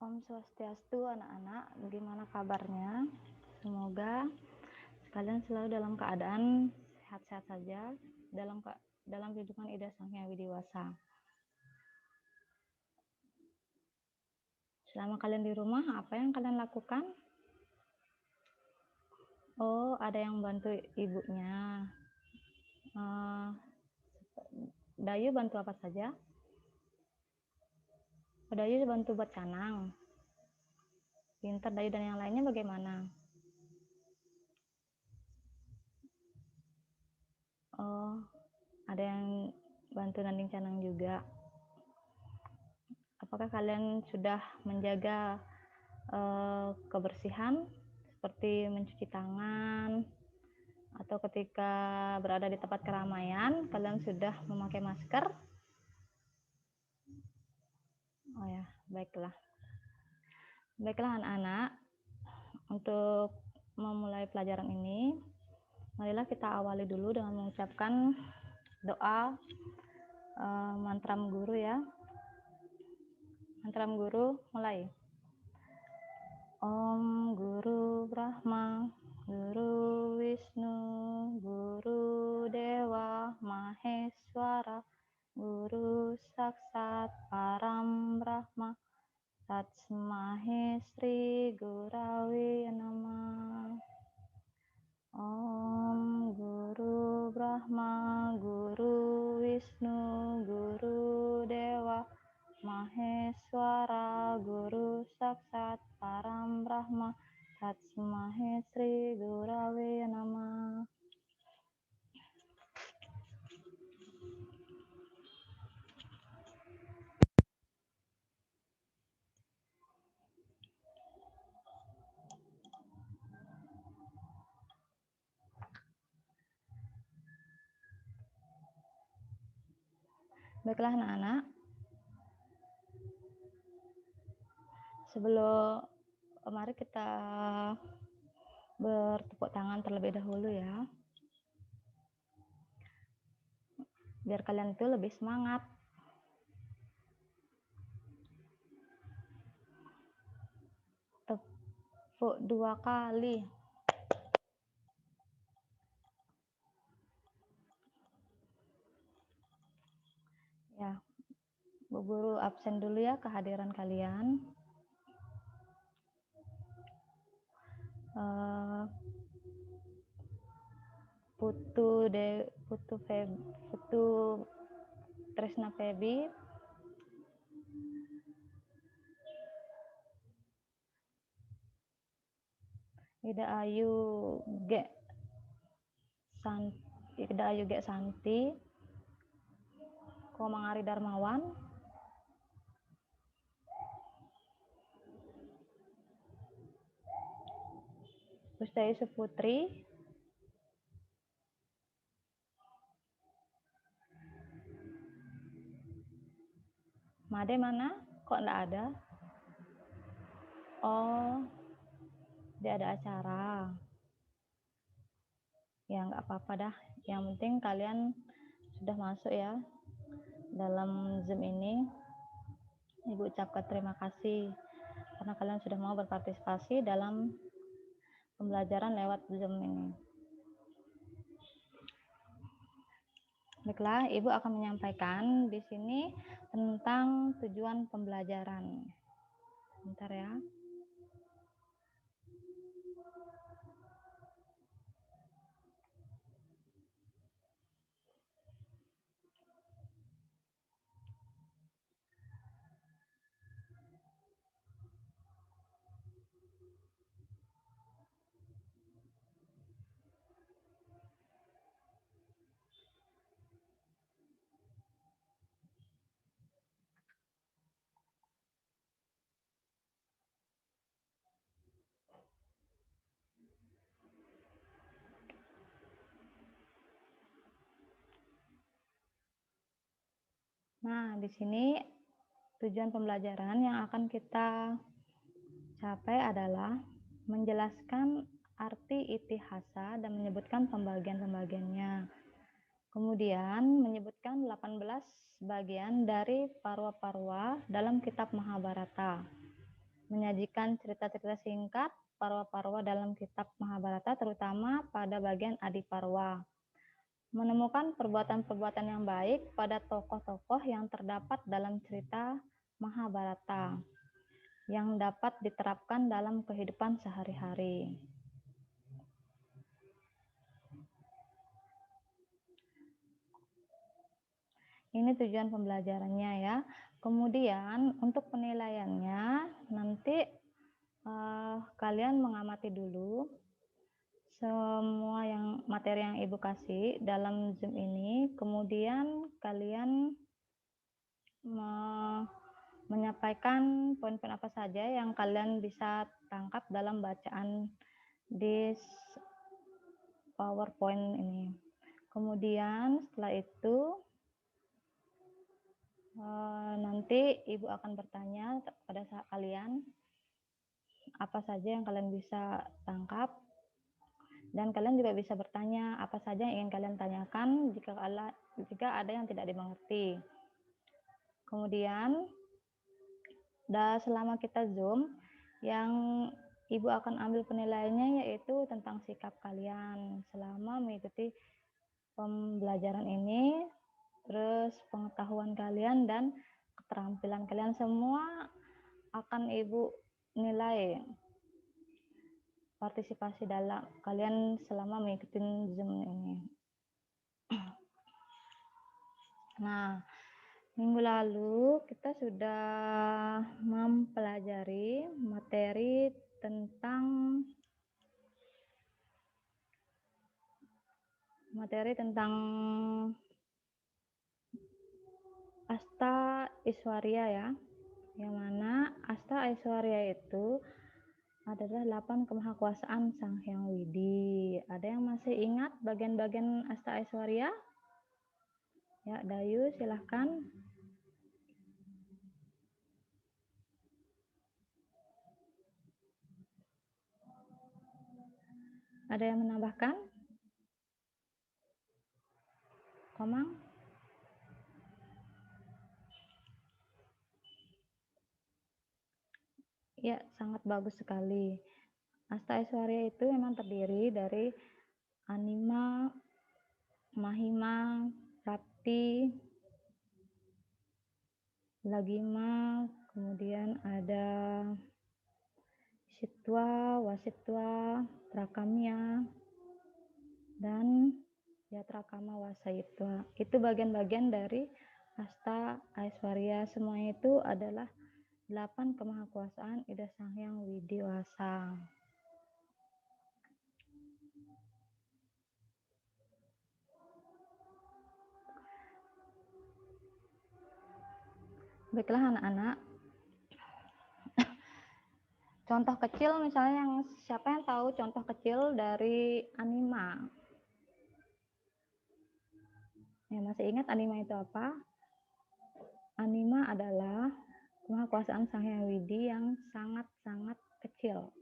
Om Swastiastu anak-anak, bagaimana kabarnya? Semoga kalian selalu dalam keadaan sehat-sehat saja dalam kehidupan Ida Sang Hyang Widiwasa. Selama kalian di rumah, apa yang kalian lakukan? Oh, ada yang bantu ibunya. Dayu bantu apa saja? Dayu bantu buat canang. Pintar Dayu dan yang lainnya bagaimana? Oh, ada yang bantu nanding canang juga. Apakah kalian sudah menjaga kebersihan seperti mencuci tangan atau ketika berada di tempat keramaian kalian sudah memakai masker? Oh ya, baiklah anak-anak, untuk memulai pelajaran ini marilah kita awali dulu dengan mengucapkan doa mantram guru ya. Mantram guru mulai. Om Guru Brahma, Guru Wisnu, Guru Dewa Maheswara, Guru Saksat Param Brahma, Tatsmahe Sri Gurawi Namah. Om Guru Brahma, Guru Wisnu, Guru Dewa Maheswara, Guru Saksat Param Brahma, Tatsmahe Sri Gurawe Namah. Baiklah anak-anak, sebelum mari kita bertepuk tangan terlebih dahulu ya, biar kalian itu lebih semangat. Tepuk 2 kali. Ya, Bu Guru absen dulu ya kehadiran kalian. Putu Tresna Febi, Ida Ayu G Santi, Komangari Darmawan, Ustayi Suputri, Made mana? Kok enggak ada? Oh, dia ada acara. Ya nggak apa-apa dah. Yang penting kalian sudah masuk ya dalam Zoom ini. Ibu ucapkan terima kasih karena kalian sudah mau berpartisipasi dalam pembelajaran lewat Zoom ini. Baiklah, Ibu akan menyampaikan di sini tentang tujuan pembelajaran. Bentar ya. Nah, di sini tujuan pembelajaran yang akan kita capai adalah menjelaskan arti itihasa dan menyebutkan pembagian-pembagiannya. Kemudian menyebutkan 18 bagian dari Parwa-Parwa dalam kitab Mahabharata. menyajikan cerita-cerita singkat Parwa-Parwa dalam kitab Mahabharata, terutama pada bagian Adiparwa. Menemukan perbuatan-perbuatan yang baik pada tokoh-tokoh yang terdapat dalam cerita Mahabharata yang dapat diterapkan dalam kehidupan sehari-hari. Ini tujuan pembelajarannya ya. Kemudian untuk penilaiannya nanti kalian mengamati dulu semua materi yang Ibu kasih dalam Zoom ini. Kemudian kalian menyampaikan poin-poin apa saja yang kalian bisa tangkap dalam bacaan di PowerPoint ini. Kemudian setelah itu nanti Ibu akan bertanya kepada kalian apa saja yang kalian bisa tangkap, dan kalian juga bisa bertanya apa saja yang ingin kalian tanyakan jika ada yang tidak dimengerti. Kemudian selama kita Zoom, yang Ibu akan ambil penilaiannya yaitu tentang sikap kalian selama mengikuti pembelajaran ini, terus pengetahuan kalian dan keterampilan kalian semua akan Ibu nilai partisipasi dalam kalian selama mengikuti Zoom ini. Nah, minggu lalu kita sudah mempelajari materi tentang Asta Aishwarya ya. Yang mana Asta Aishwarya itu adalah 8 kemahakuasaan Sang Hyang Widi. Ada yang masih ingat bagian-bagian Asta Aishwarya? Ya, Dayu silahkan. Ada yang menambahkan? Komang? Ya, sangat bagus sekali. Asta Aishwarya itu memang terdiri dari Anima, Mahima, Prapti, Lagima, kemudian ada Sitwa, Wasitwa, Prakamya, dan Yatrakama Wasayitwa. Itu bagian-bagian dari Asta Aishwarya. Semuanya itu adalah 8 kemahakuasaan Ida Sang Hyang Widi Wasa. Baiklah anak-anak. Contoh kecil misalnya siapa yang tahu contoh kecil dari Anima? Ya, masih ingat Anima itu apa? Anima adalah kemahakuasaan Sang Hyang Widi yang sangat-sangat kecil.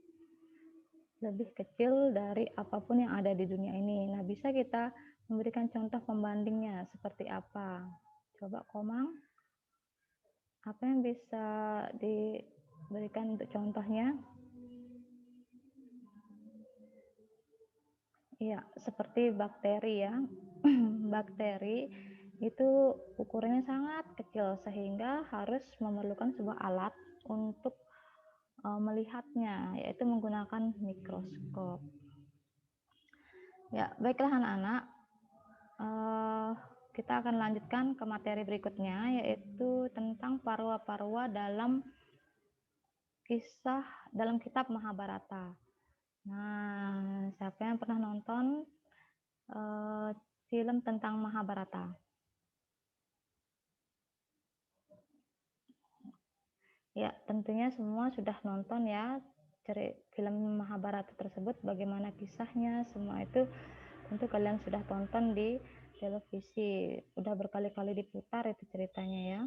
Lebih kecil dari apapun yang ada di dunia ini. Nah, bisa kita memberikan contoh pembandingnya seperti apa? Coba Komang. Apa yang bisa diberikan untuk contohnya? Iya, seperti bakteri ya. Bakteri itu ukurannya sangat kecil sehingga harus memerlukan sebuah alat untuk melihatnya, yaitu menggunakan mikroskop. Ya, baiklah anak-anak. Kita akan lanjutkan ke materi berikutnya, yaitu tentang parwa-parwa dalam kitab Mahabharata. Nah, siapa yang pernah nonton film tentang Mahabharata? Ya, tentunya semua sudah nonton ya film Mahabharata tersebut, bagaimana kisahnya, semua itu tentu kalian sudah tonton di televisi, udah berkali-kali diputar itu ceritanya ya.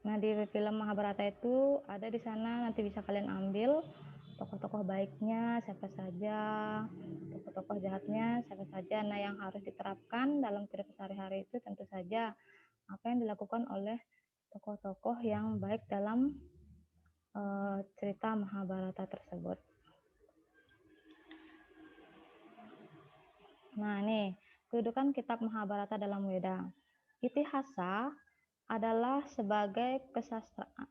Nah, di film Mahabharata itu ada di sana, nanti bisa kalian ambil tokoh-tokoh baiknya siapa saja, tokoh-tokoh jahatnya siapa saja. Nah, yang harus diterapkan dalam kehidupan sehari-hari itu tentu saja apa yang dilakukan oleh tokoh-tokoh yang baik dalam cerita Mahabharata tersebut. Nah, nih, kedudukan kitab Mahabharata dalam Weda. Itihasa adalah sebagai kesastraan.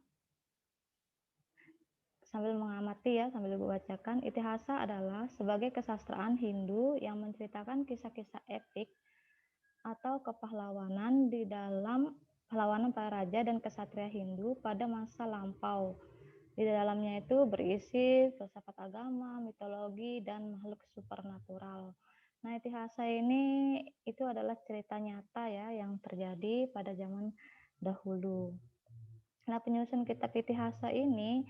Sambil mengamati ya, sambil Ibu bacakan. Itihasa adalah sebagai kesastraan Hindu yang menceritakan kisah-kisah epik atau kepahlawanan di dalam pahlawanan para raja dan kesatria Hindu pada masa lampau. Di dalamnya itu berisi filsafat agama, mitologi, dan makhluk supernatural. Nah, Itihasa ini itu adalah cerita nyata ya yang terjadi pada zaman dahulu. Nah, penyusun kitab Itihasa ini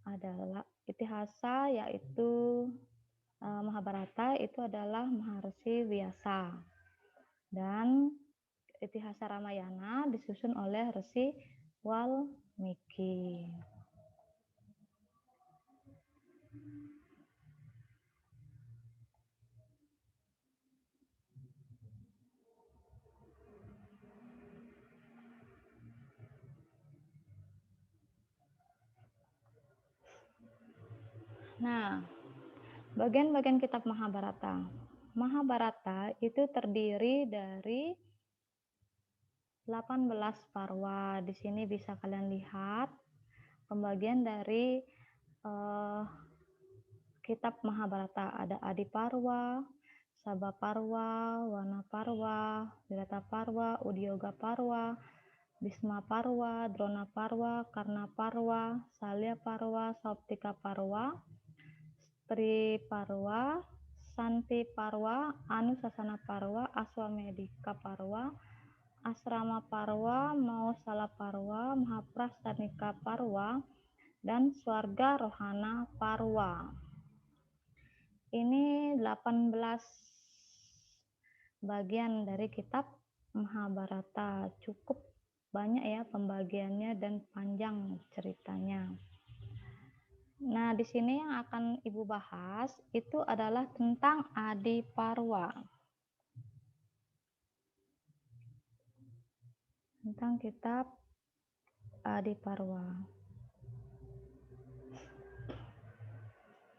adalah Itihasa yaitu Mahabharata itu adalah Maharshi Vyasa. Dan Itihasa Ramayana disusun oleh Resi Walmiki. Nah, bagian-bagian kitab Mahabharata. Mahabharata itu terdiri dari 18 parwa. Di sini bisa kalian lihat pembagian dari kitab Mahabharata. Ada Adi Parwa, Sabha Parwa, Wana Parwa, Virata Parwa, Udyoga Parwa, Bhisma Parwa, Drona Parwa, Karna Parwa, Salya Parwa, Sauptika Parwa, Tri Parwa, Santi Parwa, Anusasana Parwa, Aswamedika Parwa, Asrama Parwa, Mausala Parwa, Mahaprastanika Parwa, dan Swarga Rohana Parwa. Ini 18 bagian dari kitab Mahabharata. Cukup banyak ya pembagiannya dan panjang ceritanya. Nah, di sini yang akan Ibu bahas itu adalah tentang Adi Parwa. Tentang kitab Adi Parwa.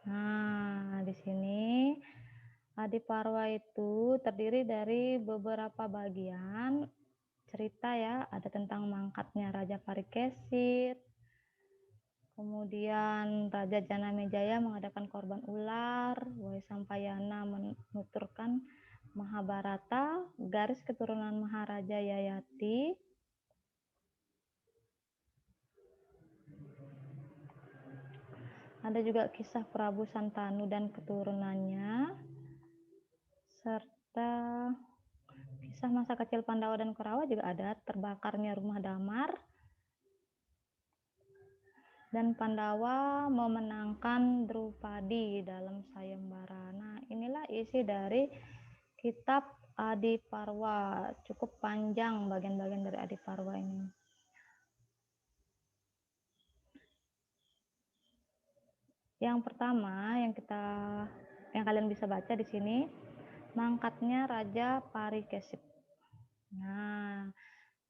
Nah, di sini Adi Parwa itu terdiri dari beberapa bagian cerita ya. Ada tentang mangkatnya Raja Parikesit, kemudian Raja Janamejaya mengadakan korban ular, Waisampayana menuturkan Mahabharata, garis keturunan Maharaja Yayati, ada juga kisah Prabu Santanu dan keturunannya, serta kisah masa kecil Pandawa dan Kurawa juga ada, terbakarnya rumah Damar, dan Pandawa memenangkan Drupadi dalam sayembara. Nah, inilah isi dari kitab Adi Parwa. Cukup panjang bagian-bagian dari Adi Parwa ini. Yang pertama yang kalian bisa baca di sini, mangkatnya Raja Parikesit. Nah,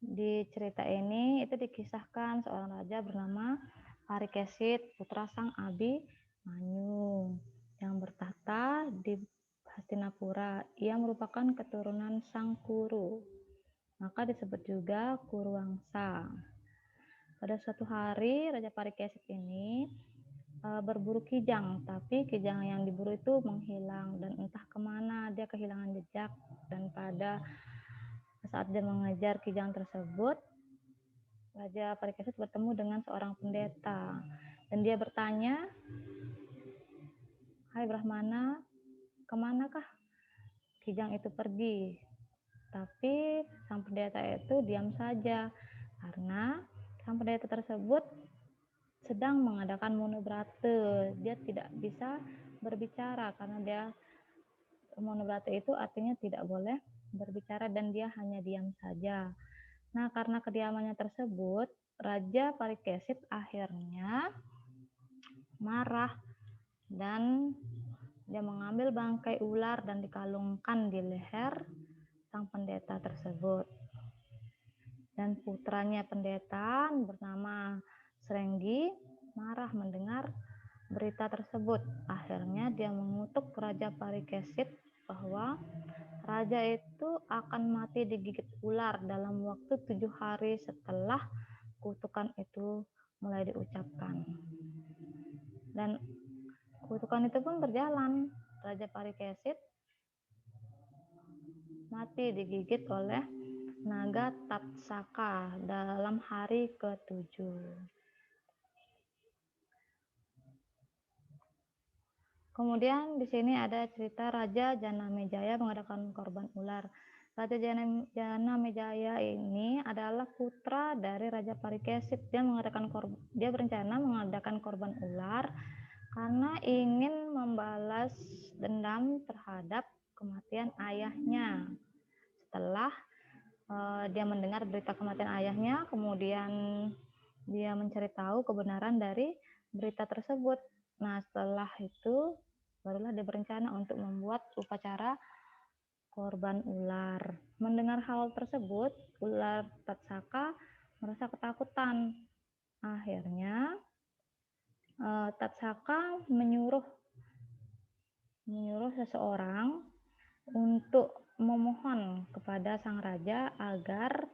di cerita ini itu dikisahkan seorang raja bernama Parikesit, putra sang Abimanyu, yang bertahta di Hastinapura. Ia merupakan keturunan sang Kuru, maka disebut juga Kuruwangsa. Pada suatu hari Raja Parikesit ini berburu kijang, tapi kijang yang diburu itu menghilang dan entah kemana dia kehilangan jejak. Dan pada saat dia mengejar kijang tersebut, Raja Parikesit bertemu dengan seorang pendeta dan dia bertanya, "Hai Brahmana, kemanakah kijang itu pergi?" Tapi sang pendeta itu diam saja karena sang pendeta tersebut sedang mengadakan monobrate. Dia tidak bisa berbicara karena dia monobrate itu artinya tidak boleh berbicara dan dia hanya diam saja. Nah, karena kediamannya tersebut, Raja Parikesit akhirnya marah dan dia mengambil bangkai ular dan dikalungkan di leher sang pendeta tersebut. Dan putranya pendeta bernama Srenggi marah mendengar berita tersebut. Akhirnya dia mengutuk Raja Parikesit bahwa raja itu akan mati digigit ular dalam waktu 7 hari setelah kutukan itu mulai diucapkan. Dan kutukan itu pun berjalan. Raja Parikesit mati digigit oleh naga Tatsaka dalam hari ke-7. Kemudian di sini ada cerita Raja Janamejaya mengadakan korban ular. Raja Janamejaya ini adalah putra dari Raja Parikesit. Dia berencana mengadakan korban ular karena ingin membalas dendam terhadap kematian ayahnya. Setelah dia mendengar berita kematian ayahnya, kemudian dia mencari tahu kebenaran dari berita tersebut. Nah, setelah itu barulah dia berencana untuk membuat upacara korban ular. Mendengar hal tersebut, ular Tatsaka merasa ketakutan. Akhirnya Tatsaka menyuruh seseorang untuk memohon kepada sang raja agar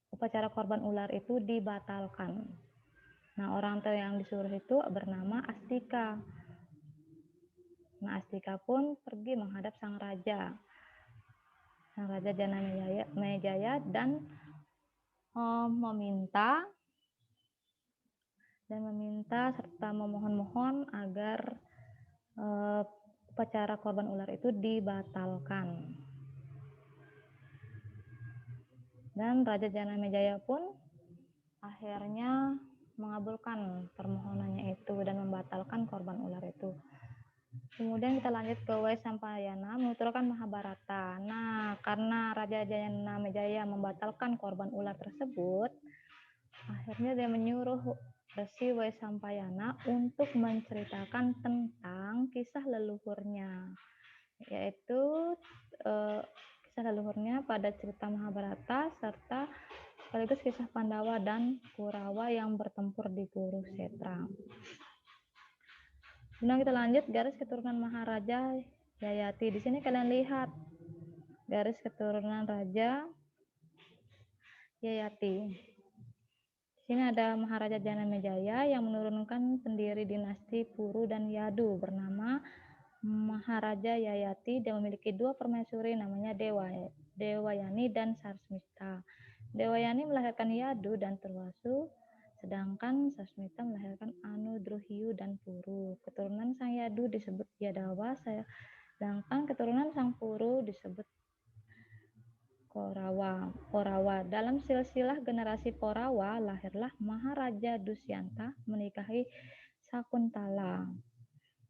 upacara korban ular itu dibatalkan. Nah, orang tua yang disuruh itu bernama Astika. Nah, Astika pun pergi menghadap sang Raja Janamejaya dan meminta serta memohon agar upacara korban ular itu dibatalkan. Dan Raja Janamejaya pun akhirnya mengabulkan permohonannya itu dan membatalkan korban ular itu. Kemudian kita lanjut ke Waisampayana menuturkan Mahabharata. Nah, karena Raja Janamejaya membatalkan korban ular tersebut, akhirnya dia menyuruh Resi Waisampayana untuk menceritakan tentang kisah leluhurnya, yaitu kisah leluhurnya pada cerita Mahabharata serta sekaligus kisah Pandawa dan Kurawa yang bertempur di Kurukshetra. Nah, kita lanjut garis keturunan Maharaja Yayati. Di sini kalian lihat garis keturunan Raja Yayati. Di sini ada Maharaja Janamejaya yang menurunkan pendiri dinasti Puru dan Yadu bernama Maharaja Yayati. Dia memiliki 2 permaisuri namanya Dewayani dan Sarsmita. Dewayani melahirkan Yadu dan Turwasu, sedangkan Sarsmita melahirkan Anu, Druhiyu, dan Puru. Keturunan sang Yadu disebut Yadawa, sedangkan keturunan sang Puru disebut Korawa. Dalam silsilah generasi Korawa, lahirlah Maharaja Dusyanta menikahi Sakuntala,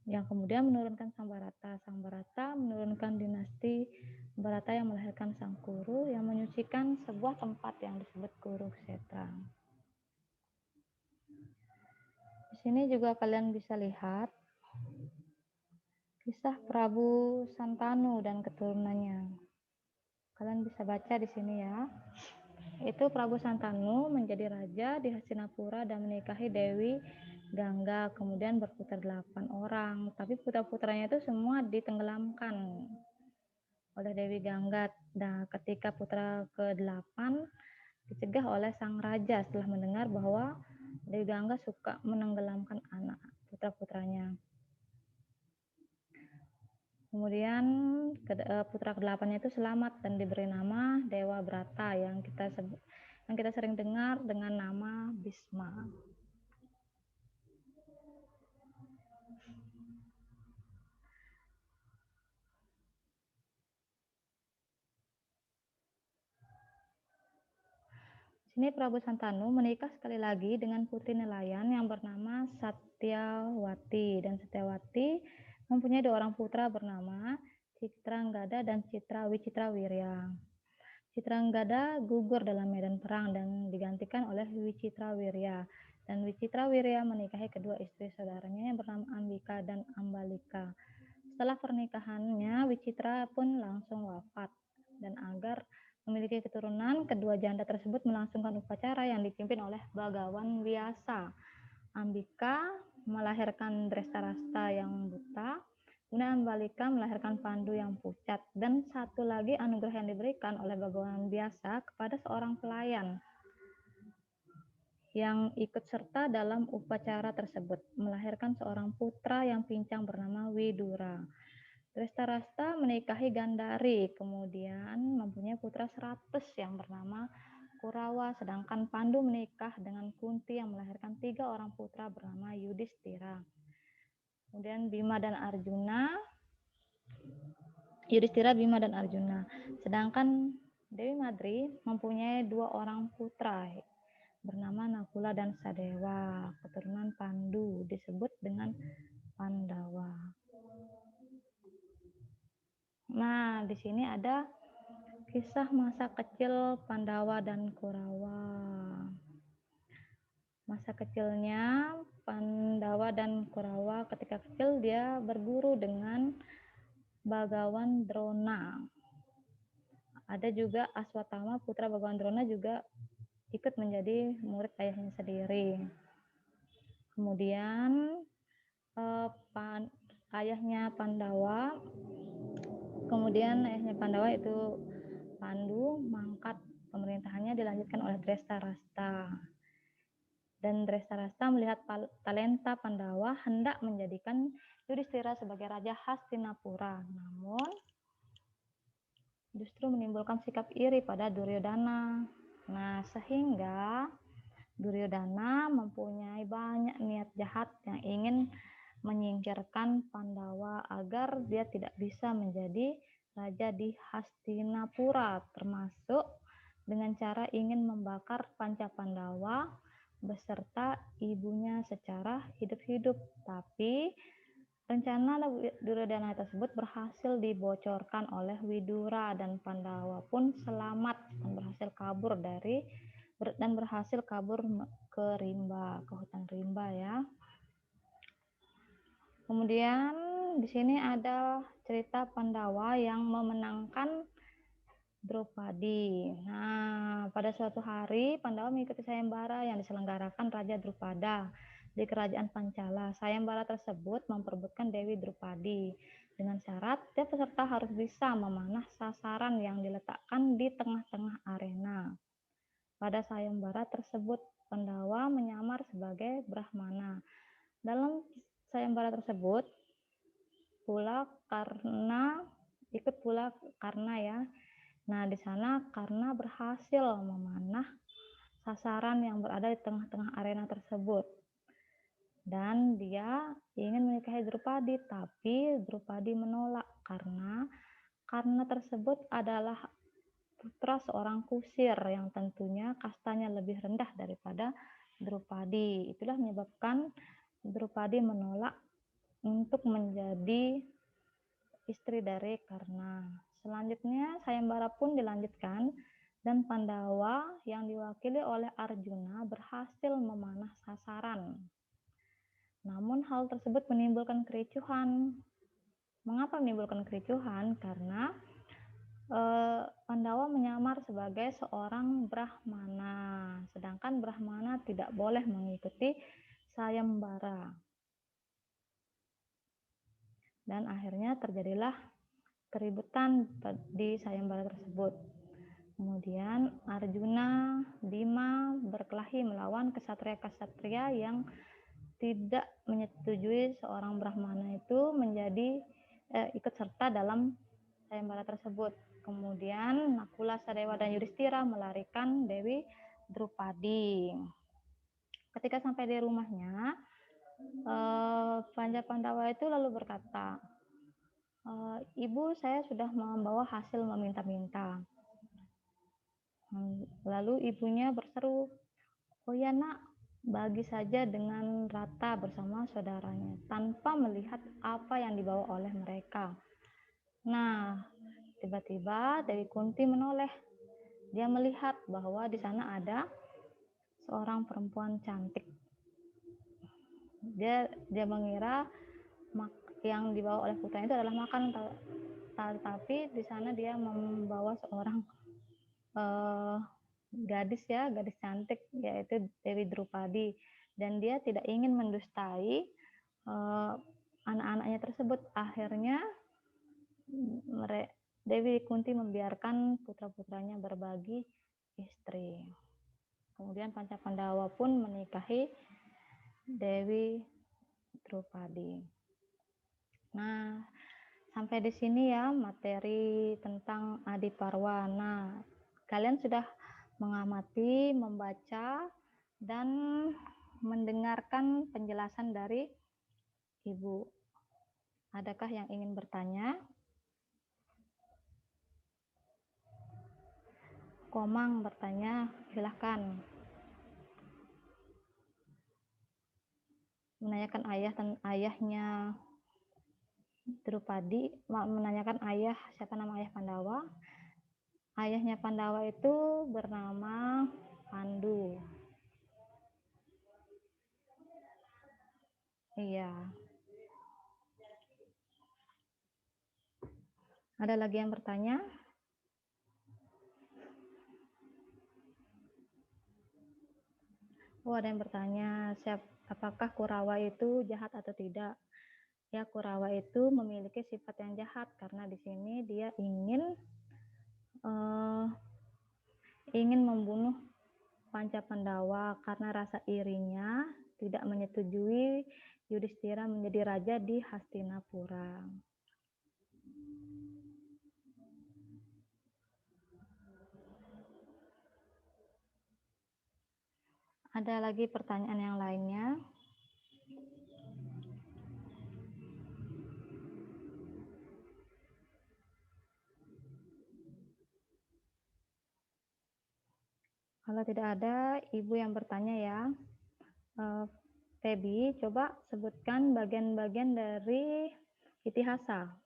yang kemudian menurunkan Sang Bharata. Sang Bharata menurunkan dinasti Bharata yang melahirkan Sang Kuru yang menyucikan sebuah tempat yang disebut Kurukshetra. Di sini juga kalian bisa lihat kisah Prabu Santanu dan keturunannya. Kalian bisa baca di sini ya. Itu Prabu Santanu menjadi raja di Hastinapura dan menikahi Dewi Gangga, kemudian berputra 8 orang. Tapi putra-putranya itu semua ditenggelamkan oleh Dewi Gangga. Nah, ketika putra ke-8 dicegah oleh sang raja setelah mendengar bahwa Dewi Gangga suka menenggelamkan anak putra-putranya. Kemudian putra ke-8-nya itu selamat dan diberi nama Dewa Brata yang kita sering dengar dengan nama Bisma. Sini Prabu Santanu menikah sekali lagi dengan putri nelayan yang bernama Satyawati, dan Satyawati mempunyai 2 orang putra bernama Citranggada dan Wicitrawirya. Citranggada gugur dalam medan perang dan digantikan oleh Wicitrawirya. Dan Wicitrawirya menikahi kedua istri saudaranya yang bernama Ambika dan Ambalika. Setelah pernikahannya, Wicitra pun langsung wafat. Dan agar memiliki keturunan, kedua janda tersebut melangsungkan upacara yang dipimpin oleh Bagawan Wyasa. Ambika melahirkan Drestarasta yang buta, kemudian Ambalika melahirkan Pandu yang pucat, dan satu lagi anugerah yang diberikan oleh Bagawan Wyasa kepada seorang pelayan yang ikut serta dalam upacara tersebut, melahirkan seorang putra yang pincang bernama Widura. Drestarasta menikahi Gandari, kemudian mempunyai putra 100 yang bernama Kurawa, sedangkan Pandu menikah dengan Kunti yang melahirkan 3 orang putra bernama Yudhistira. Kemudian Bima dan Arjuna, Yudhistira, Bima dan Arjuna. Sedangkan Dewi Madri mempunyai 2 orang putra bernama Nakula dan Sadewa. Keturunan Pandu disebut dengan Pandawa. Nah, di sini ada kisah masa kecil Pandawa dan Kurawa. Masa kecilnya Pandawa dan Kurawa ketika kecil dia berguru dengan Bagawan Drona. Ada juga Aswatama, putra Bagawan Drona, juga ikut menjadi murid ayahnya sendiri. Kemudian ayahnya Pandawa itu Pandu mangkat pemerintahannya dilanjutkan oleh Drestarasta. Dan Drestarasta melihat talenta Pandawa hendak menjadikan Yudhistira sebagai Raja Hastinapura. Namun justru menimbulkan sikap iri pada Duryodhana. Nah, sehingga Duryodhana mempunyai banyak niat jahat yang ingin menyingkirkan Pandawa agar dia tidak bisa menjadi raja di Hastinapura, termasuk dengan cara ingin membakar Pancapandawa beserta ibunya secara hidup-hidup. Tapi rencana Duryodhana tersebut berhasil dibocorkan oleh Widura, dan Pandawa pun selamat dan berhasil kabur ke Rimba, ke hutan Rimba ya. Kemudian di sini ada cerita Pandawa yang memenangkan Draupadi. Nah, pada suatu hari Pandawa mengikuti sayembara yang diselenggarakan Raja Drupada di kerajaan Pancala. Sayembara tersebut memperebutkan Dewi Draupadi dengan syarat setiap peserta harus bisa memanah sasaran yang diletakkan di tengah-tengah arena. Pada sayembara tersebut, Pandawa menyamar sebagai Brahmana. Dalam sayembara tersebut ikut pula Karna ya. Nah, di sana Karna berhasil memanah sasaran yang berada di tengah-tengah arena tersebut. Dan dia ingin menikahi Drupadi, tapi Drupadi menolak karena tersebut adalah putra seorang kusir yang tentunya kastanya lebih rendah daripada Drupadi. Itulah menyebabkan Drupadi menolak untuk menjadi istri dari Karna. Selanjutnya sayembara pun dilanjutkan dan Pandawa yang diwakili oleh Arjuna berhasil memanah sasaran. Namun hal tersebut menimbulkan kericuhan. Mengapa menimbulkan kericuhan? Karena Pandawa menyamar sebagai seorang Brahmana, sedangkan Brahmana tidak boleh mengikuti sayembara. Dan akhirnya terjadilah keributan di sayembara tersebut. Kemudian Arjuna, Bima berkelahi melawan kesatria-kesatria yang tidak menyetujui seorang Brahmana itu ikut serta dalam sayembara tersebut. Kemudian Nakula, Sadewa, dan Yudhistira melarikan Dewi Drupadi. Ketika sampai di rumahnya, Pancapandawa itu lalu berkata, "Ibu, saya sudah membawa hasil meminta-minta." Lalu ibunya berseru, "Oh ya nak, bagi saja dengan rata bersama saudaranya, tanpa melihat apa yang dibawa oleh mereka." Nah, tiba-tiba Dewi Kunti menoleh. Dia melihat bahwa di sana ada seorang perempuan cantik. Dia mengira yang dibawa oleh putranya itu adalah makanan, Tapi di sana dia membawa seorang gadis cantik, yaitu Dewi Drupadi, dan dia tidak ingin mendustai anak-anaknya tersebut. Akhirnya Dewi Kunti membiarkan putra-putranya berbagi istri. Kemudian Pancapandawa pun menikahi Dewi Drupadi. Nah, sampai di sini ya materi tentang Adiparwa. Nah, kalian sudah mengamati, membaca, dan mendengarkan penjelasan dari Ibu. Adakah yang ingin bertanya? Komang bertanya, silahkan. Menanyakan ayahnya Drupadi, menanyakan siapa nama ayah Pandawa. Ayahnya Pandawa itu bernama Pandu. Iya. Ada lagi yang bertanya? Oh, ada yang bertanya, apakah Kurawa itu jahat atau tidak? Ya, Kurawa itu memiliki sifat yang jahat karena di sini dia ingin membunuh Pancapandawa karena rasa irinya tidak menyetujui Yudhistira menjadi raja di Hastinapura. Ada lagi pertanyaan yang lainnya? Kalau tidak ada, Ibu yang bertanya ya. Febi, coba sebutkan bagian-bagian dari Itihasa.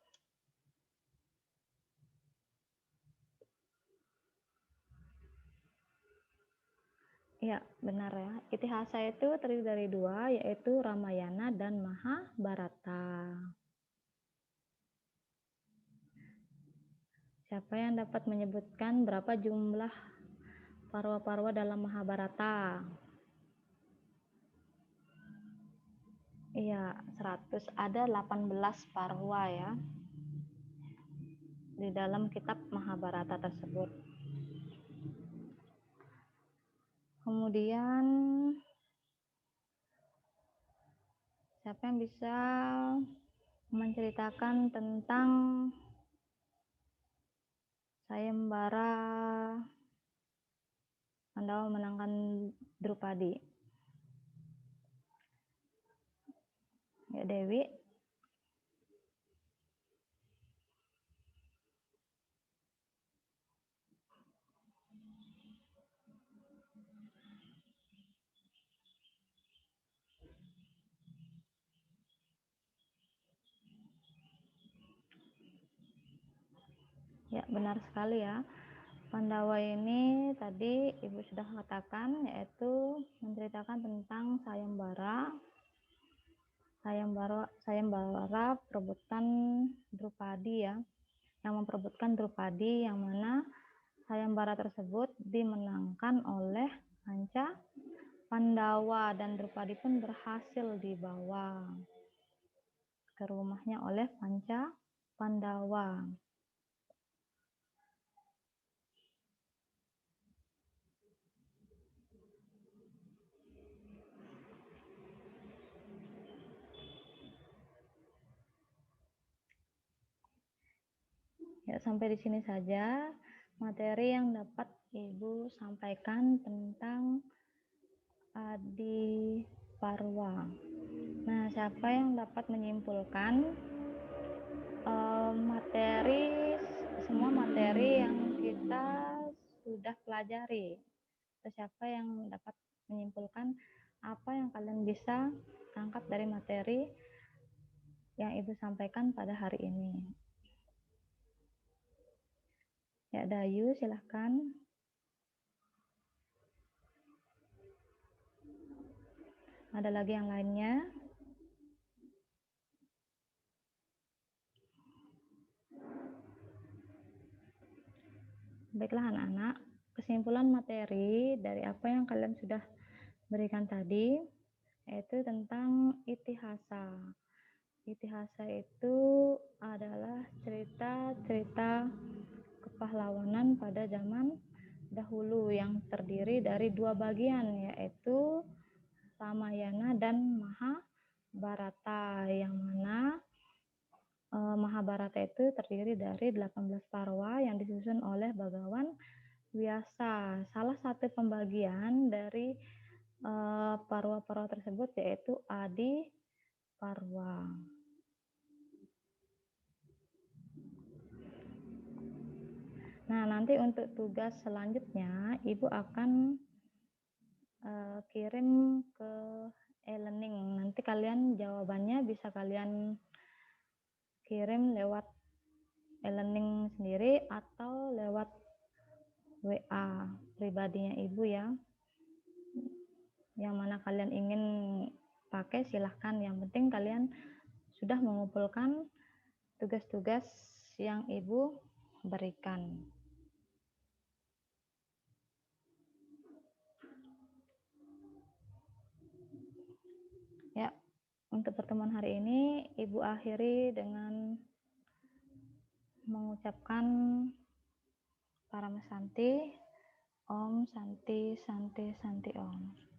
Ya, benar ya. Itihasa itu terdiri dari dua, yaitu Ramayana dan Mahabharata. Siapa yang dapat menyebutkan berapa jumlah parwa-parwa dalam Mahabharata? Iya, 100. Ada 18 parwa ya di dalam kitab Mahabharata tersebut. Kemudian siapa yang bisa menceritakan tentang sayembara Pandawa memenangkan Drupadi? Ya, Dewi. Ya, benar sekali ya. Pandawa ini tadi Ibu sudah katakan, yaitu menceritakan tentang sayembara perebutan Drupadi ya, yang memperebutkan Drupadi, yang mana sayembara tersebut dimenangkan oleh Panca Pandawa dan Drupadi pun berhasil dibawa ke rumahnya oleh Panca Pandawa. Ya, sampai di sini saja materi yang dapat Ibu sampaikan tentang Adiparwa. Nah, siapa yang dapat menyimpulkan semua materi yang kita sudah pelajari? Atau siapa yang dapat menyimpulkan apa yang kalian bisa tangkap dari materi yang Ibu sampaikan pada hari ini? Ya, Dayu, silahkan. Ada lagi yang lainnya? Baiklah anak-anak, kesimpulan materi dari apa yang kalian sudah berikan tadi, yaitu tentang itihasa. Itihasa itu adalah cerita-cerita kepahlawanan pada zaman dahulu yang terdiri dari dua bagian, yaitu Ramayana dan Mahabharata, yang mana Mahabharata itu terdiri dari 18 parwa yang disusun oleh Bagawan Vyasa. Salah satu pembagian dari parwa-parwa tersebut yaitu Adi Parwa. Nah, nanti untuk tugas selanjutnya, Ibu akan kirim ke e-learning. Nanti kalian jawabannya bisa kalian kirim lewat e-learning sendiri atau lewat WA pribadinya Ibu ya. Yang mana kalian ingin pakai silahkan. Yang penting kalian sudah mengumpulkan tugas-tugas yang Ibu berikan. Ya, untuk pertemuan hari ini Ibu akhiri dengan mengucapkan Param Santi, Om Santi Santi Santi Om.